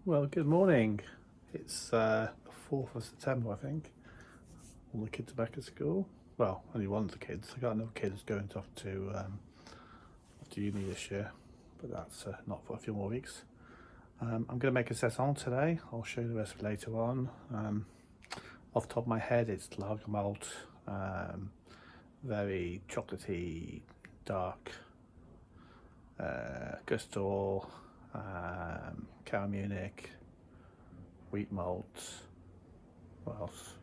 Well, good morning. It's the 4th of September, I think. All the kids are back at school. Well, only one of the kids. I got another kid who's going off to uni this year, but that's not for a few more weeks. I'm going to make a saison today. I'll show you the recipe later on. Off the top of my head, it's lager malt, very chocolatey, dark, crystal, caramunich, wheat malt, what else?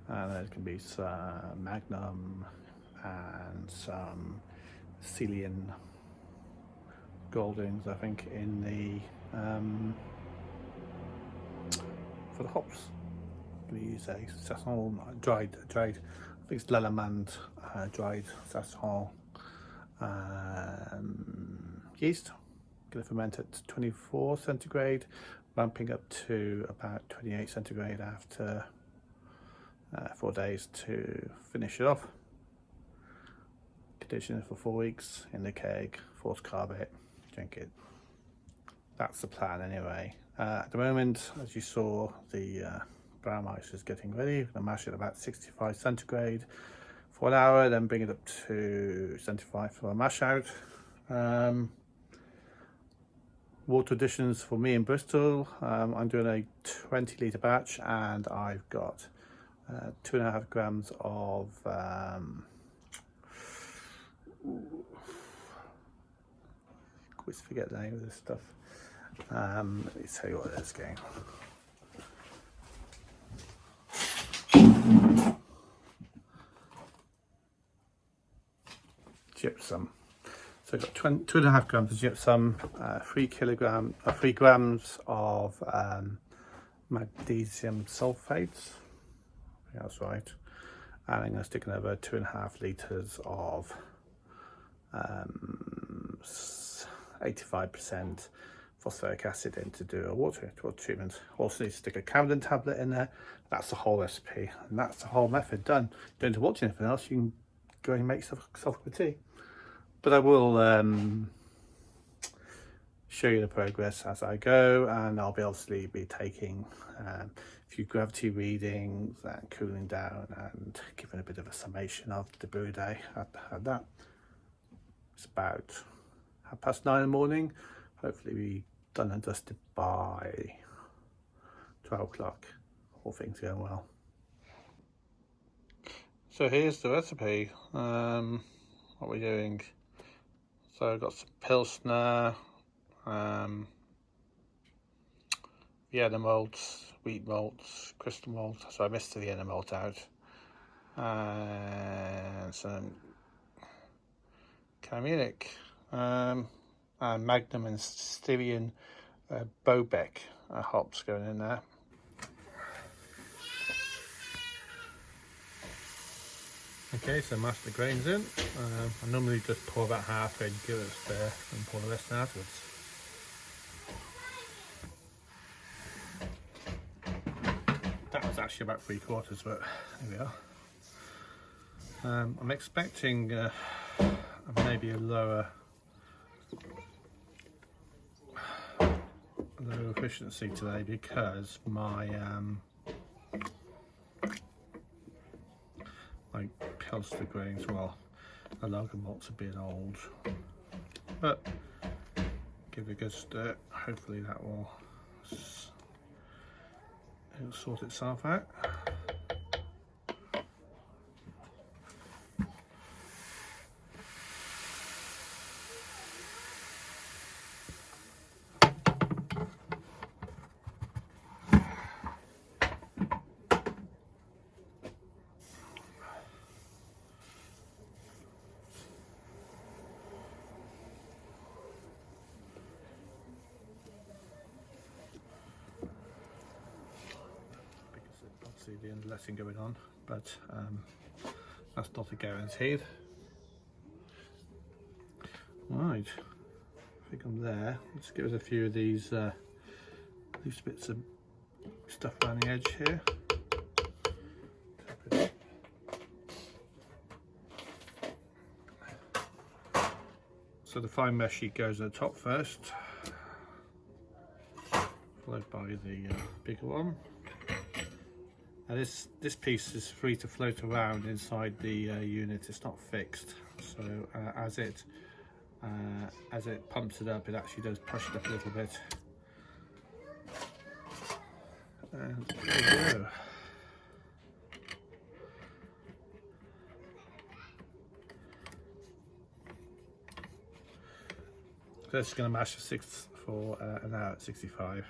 And there can be some Magnum and some Styrian Goldings, I think, in the for the hops. We use a saison dried. I think it's Lallemand dried saison yeast. Going to ferment at 24 centigrade, ramping up to about 28 centigrade after 4 days to finish it off. Condition it for 4 weeks in the keg, force carb it, drink it. That's the plan anyway. At the moment, as you saw, the brown rice is getting ready. I'm going to mash it about 65 centigrade for an hour, then bring it up to 75 for a mash out. Water additions for me in Bristol, I'm doing a 20 litre batch, and I've got 2.5 grams of always forget the name of this stuff. Let me tell you what it is again. Gypsum. So I've got 2.5 grams of gypsum, 3 grams of magnesium sulfate. I think that's right. And I'm going to stick another 2.5 litres of 85% phosphoric acid in to do a water treatment. Also need to stick a caramelin tablet in there. That's the whole recipe, and that's the whole method done. You don't need to watch anything else. You can go and make yourself a cup of tea. But I will show you the progress as I go, and I'll obviously be taking a few gravity readings and cooling down and giving a bit of a summation of the brew day at that. It's about 9:30 in the morning. Hopefully be done and dusted by 12 o'clock, all things going well. So here's the recipe. What we're doing. So I've got some Pilsner, Vienna malts, wheat malts, crystal malt. So I missed the Vienna malt out. And some caramunich, and Magnum and Styrian Bobek hops going in there. Okay, so mash the grains in. I normally just pour about half and give it a stir and pour the rest afterwards. That was actually about 3/4, but here we are. I'm expecting maybe a lower efficiency today because my Pilsner grains, well, the lager malt's a bit old, but give it a good stir. Hopefully that will sort itself out. The end lesson going on, but that's not a guaranteed. Right, I think I'm there. Let's give us a few of these bits of stuff around the edge here. So the fine mesh sheet goes at the top first. followed by the bigger one. And this piece is free to float around inside the unit. It's not fixed, so as it pumps it up, it actually does push it up a little bit. And there we go. So it's going to mash for an hour at 65.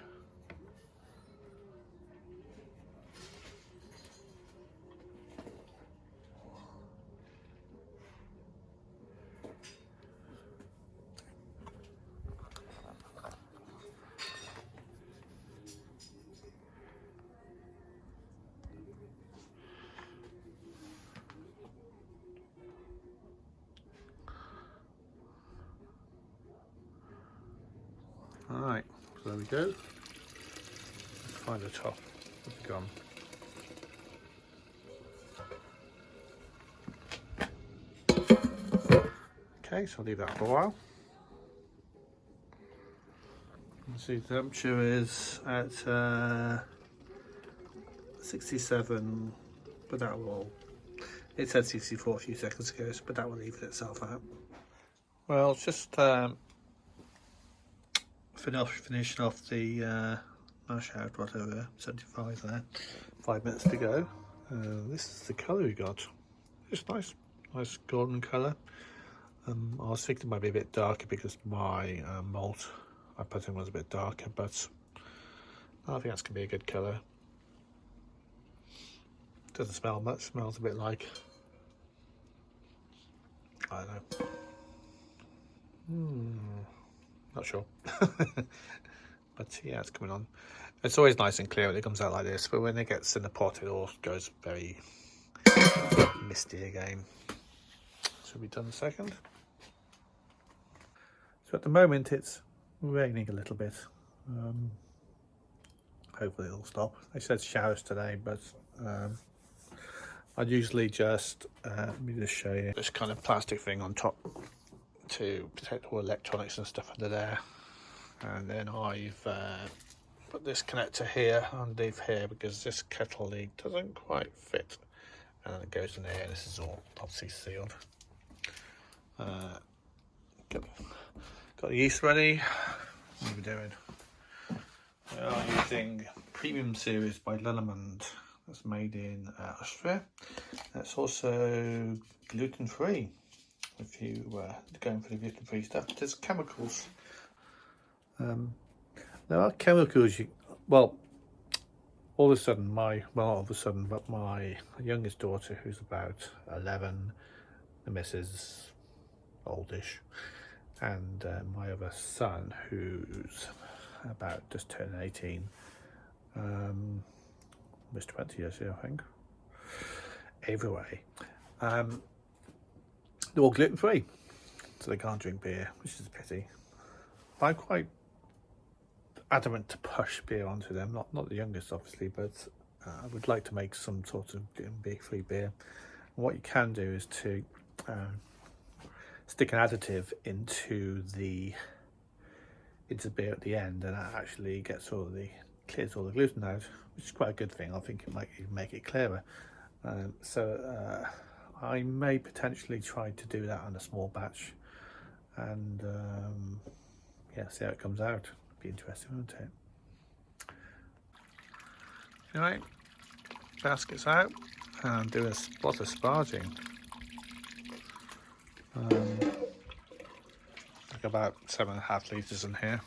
Alright, so there we go. Let's find the top of the gun. Okay, so I'll leave that for a while. You see the temperature is at 67, but that will, it said 64 a few seconds ago, but that will even itself out. Well, just finishing off the mashout, whatever, 75 there, 5 minutes to go. This is the colour we got. It's nice golden colour. I was thinking it might be a bit darker because my malt I put in was a bit darker, but I think that's going to be a good colour. Doesn't smell much, smells a bit like, I don't know, not sure. But yeah, it's coming on. It's always nice and clear when it comes out like this, but when it gets in the pot it all goes very misty again. Should be done in a second. So at the moment it's raining a little bit. Hopefully it'll stop. They said showers today, but I'd usually just let me just show you this kind of plastic thing on top to protect all electronics and stuff under there, and then I've put this connector here underneath here because this kettle lead doesn't quite fit, and then it goes in there. This is all obviously sealed. Got the yeast ready. What are we doing? We are using Premium Series by Lillemand. That's made in Austria. That's also gluten-free. If you going for the gluten-free stuff, there's chemicals. There are chemicals. All of a sudden, but my youngest daughter, who's about 11, the missus, oldish, and my other son, who's about just turned 18, almost 20 years here, I think. Either way, they're all gluten-free, so they can't drink beer, which is a pity. I'm quite adamant to push beer onto them, not the youngest obviously, but I would like to make some sort of gluten-free beer. And what you can do is to stick an additive into the beer at the end, and that actually gets clears all the gluten out, which is quite a good thing. I think it might even make it clearer. So I may potentially try to do that on a small batch, and yeah, see how it comes out. Be interesting, won't it? Anyway, baskets out and do a lot of sparging. Like about 7.5 litres in here.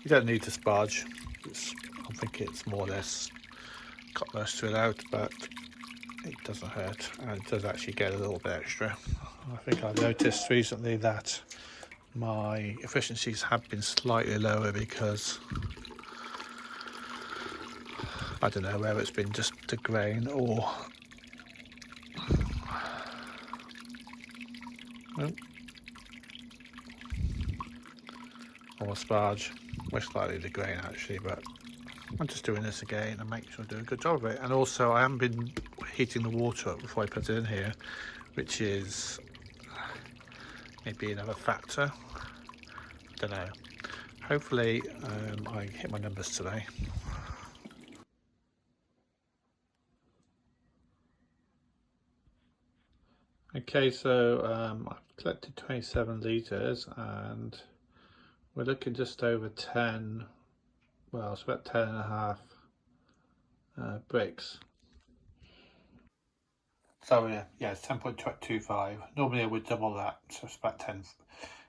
You don't need to sparge. I think it's more or less got most of it out, but it doesn't hurt, and it does actually get a little bit extra. I think I've noticed recently that my efficiencies have been slightly lower because I don't know whether it's been just the grain or sparge, most likely the grain actually, but I'm just doing this again and making sure I do a good job of it. And also I haven't been heating the water up before I put it in here, which is maybe another factor. Don't know. Hopefully I hit my numbers today. Okay, so I've collected 27 litres and we're looking just over 10, well, it's about 10 and a half bricks. So yeah, it's 10.25. Normally I would double that, so it's about 10.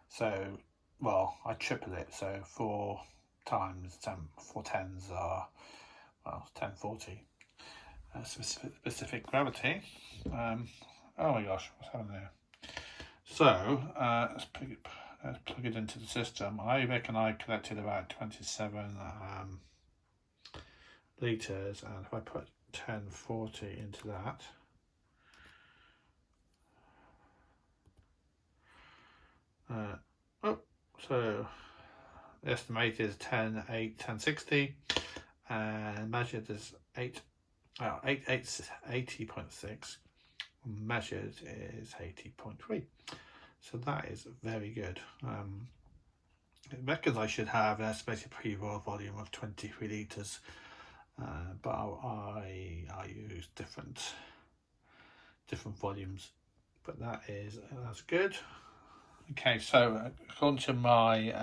So, well, I triple it, so 4 times 10, 4 tens are, well, 1040. Specific gravity. Oh my gosh, what's happening there? So let's plug it into the system. I reckon I collected about 27 litres, and if I put 1040 into that, so the estimate is 10.8, 1060, and measured is 80.6. Measured is 80.3. So that is very good. It reckons I should have an estimated pre-roll volume of 23 litres, but I use different volumes. But that's good. Okay, so according to my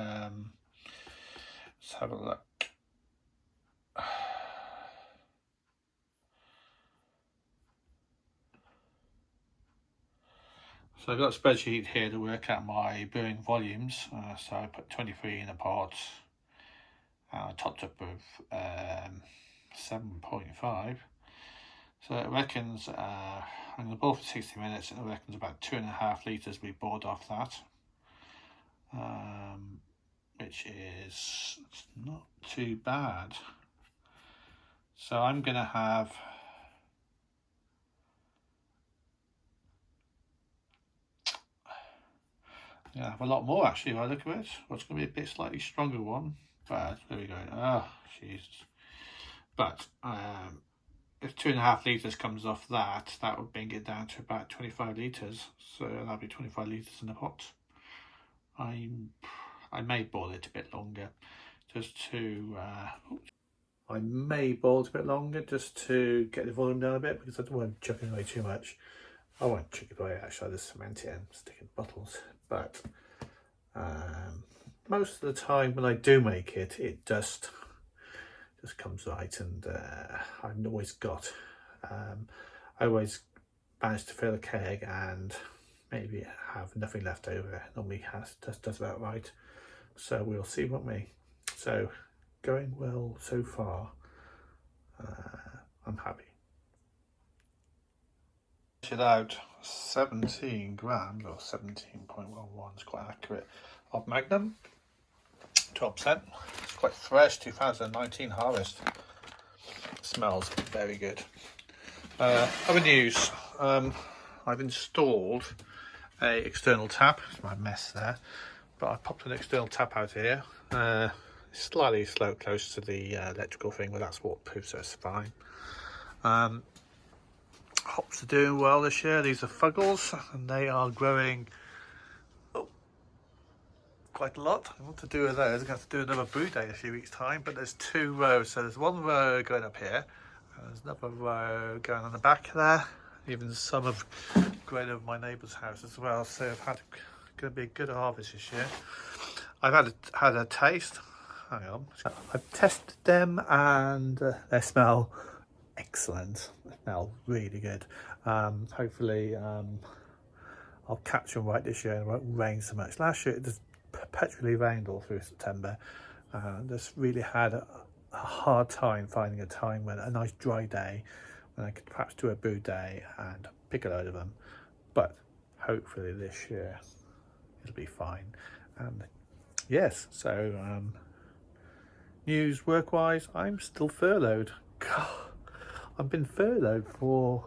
let's have a look. So I've got a spreadsheet here to work out my brewing volumes. So I put 23 in a pot. I topped up with 7.5. So it reckons I'm going to boil for 60 minutes, and it reckons about 2.5 litres we boiled off that. Which is not too bad. So I'm going to have a lot more actually if I look at it. Well, it's going to be a bit slightly stronger one, but there we go. Oh, Jesus. But if 2.5 litres comes off that, that would bring it down to about 25 litres. So that'll be 25 litres in the pot. I may boil it a bit longer just to I may boil it a bit longer just to get the volume down a bit, because I don't want to chuck it away too much. I won't chuck it away, actually. I'll just cement it and stick it in bottles. But most of the time when I do make it, it just comes right, and I've always got I always manage to fill a keg and maybe have nothing left over. Normally does about right. So we'll see, won't we? So going well so far. I'm happy. It out 17 grams, or 17.11 is quite accurate, of Magnum, 12%. It's quite fresh, 2019 harvest. Smells very good. Other news, I've installed a external tap. It's my mess there, but I popped an external tap out here. Slightly close to the electrical thing, but that's waterproof, so it's fine. Hops are doing well this year. These are Fuggles, and they are growing quite a lot. What to do with those? I'm going to have to do another brew day in a few weeks' time, but there's 2 rows. So there's 1 row going up here, and there's another row going on the back there. Even some have grown over my neighbour's house as well, so I've had going to be a good harvest this year. I've had a taste. Hang on. I've tested them, and they smell excellent. They smell really good. Hopefully I'll catch them right this year and it won't rain so much. Last year it just perpetually rained all through September. Just really had a hard time finding a nice dry day when I could perhaps do a brew day and pick a load of them. But hopefully this year it'll be fine. And yes, so news work-wise, I'm still furloughed. God, I've been furloughed for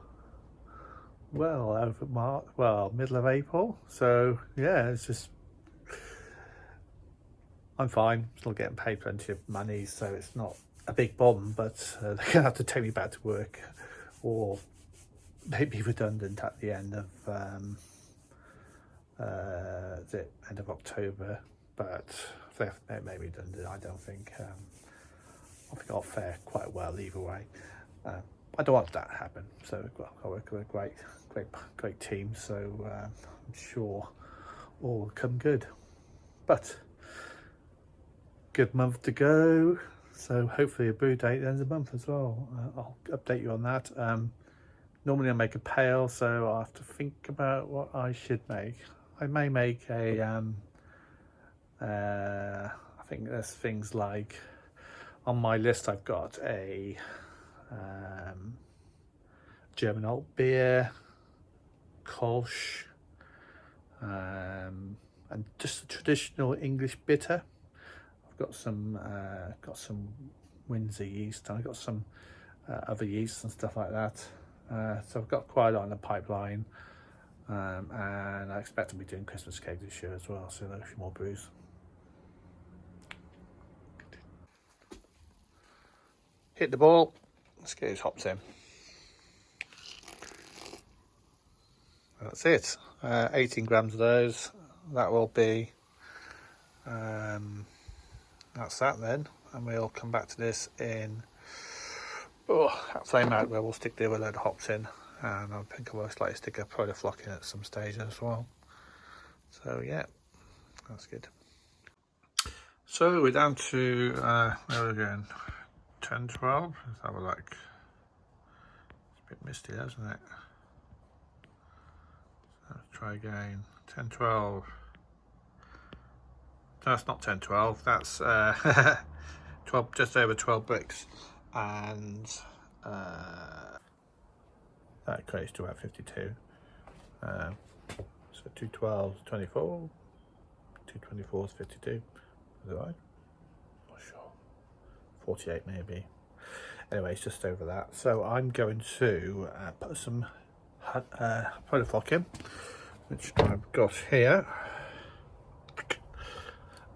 over March, middle of April. So yeah, it's just, I'm fine, still getting paid plenty of money, so it's not a big problem, but they're gonna have to take me back to work or make me redundant at the end of is it end of October, but they may be done. I don't think. I think I'll fare quite well either way. I don't want that to happen. So I work with a great team. So I'm sure all will come good. But good month to go. So hopefully a brew day at the end of the month as well. I'll update you on that. Normally I make a pale, so I have to think about what I should make. I may make a, I think there's things like, on my list I've got a German alt beer, Kolsch, and just a traditional English bitter. I've got some Windsor yeast, and I've got some other yeasts and stuff like that. So I've got quite a lot in the pipeline, and I expect to be doing Christmas cake this year as well, so there's a few more brews. Hit the ball, let's get his hops in. That's it, 18 grams of those. That will be, that's that then, and we'll come back to this in that flame out where we'll stick the other load of hops in, and I think I'll most likely stick a powder flock in at some stage as well. So yeah, that's good. So we're down to where are we going? 10, 12. Let's have a look. It's a bit misty, isn't it? So let's try again. 10, 12. No, that's not 10, 12. That's 12, just over 12 bricks. And that equates to about 52. So 212 is 24, 224 is 52. Is it right? Not sure. 48 maybe. Anyway, it's just over that. So I'm going to put some powder flock in, which I've got here.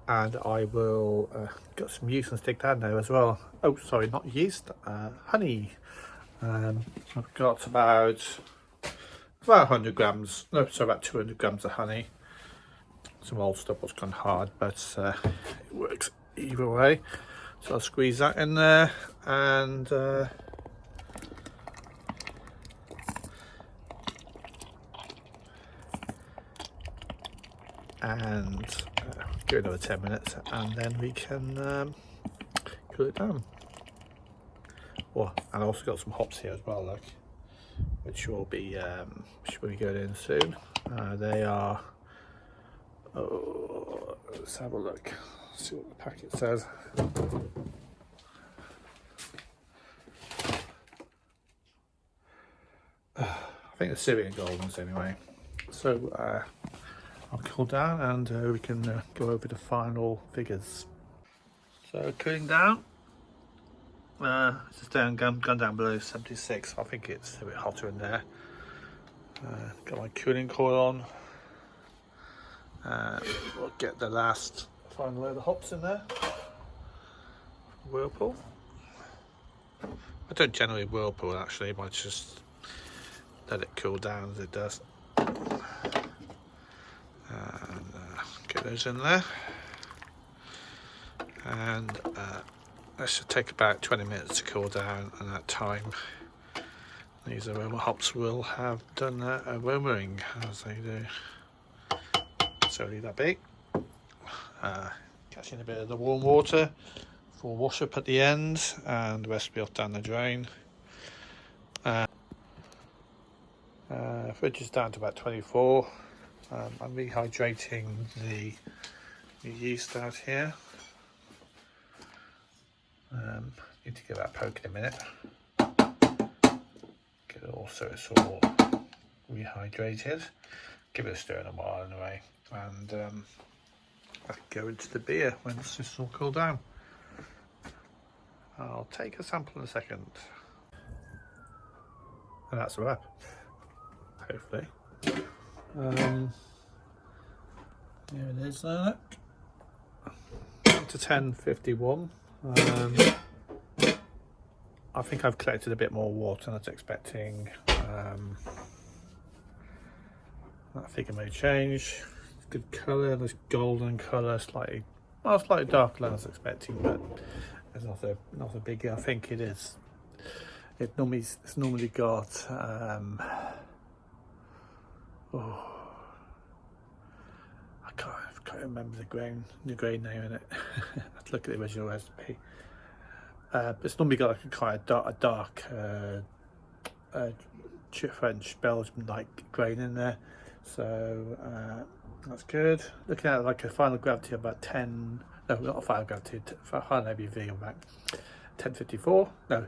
And I will got some yeast and stick that in there as well. Oh, sorry, not yeast, honey. I've got about 100 grams, no, sorry, about 200 grams of honey. Some old stuff was gone hard, but it works either way. So I'll squeeze that in there, and give it another 10 minutes, and then we can cool it down. Oh, and I also got some hops here as well, look, which will be going in soon. They are, oh, let's have a look, see what the packet says. I think the Styrian Goldens anyway. So I'll cool down, and we can go over the final figures. So cooling down. It's just gone down below 76. I think it's a bit hotter in there. Got my cooling coil on. We'll get the last final load of hops in there. Whirlpool. I don't generally whirlpool actually, but I just let it cool down as it does. And get those in there. And that should take about 20 minutes to cool down, and that time these aroma hops will have done their aromaing as they do. So leave that be. Catch in a bit of the warm water for wash up at the end, and the rest will be off down the drain. Fridge is down to about 24. I'm rehydrating the yeast out here. Need to give that a poke in a minute. Get it all so it's all rehydrated. Give it a stir in a while anyway, and I can go into the beer when it's just all cooled down. I'll take a sample in a second. And that's a wrap, hopefully. Here it is there, look. To 10:51. I think I've collected a bit more water than I was expecting. That figure may change. good colour, nice golden colour, slightly darker than I was expecting, but it's not a biggie. I think it is. It's normally got I can't remember the grain name in it. I have to look at the original recipe. It's normally got like a kind of dark French Belgian like grain in there, so that's good. Looking at like a final gravity of about 10, no, not a final gravity, final ABV of about 1054, no,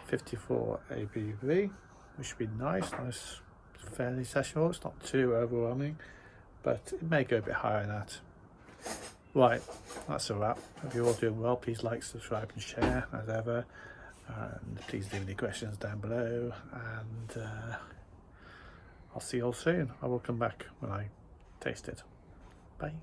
54 ABV, which should be nice, fairly sessionable. It's not too overwhelming, but it may go a bit higher than that. Right, that's a wrap. Hope you're all doing well. Please like, subscribe and share as ever, and please leave any questions down below, and I'll see you all soon. I will come back when I taste it. Bye.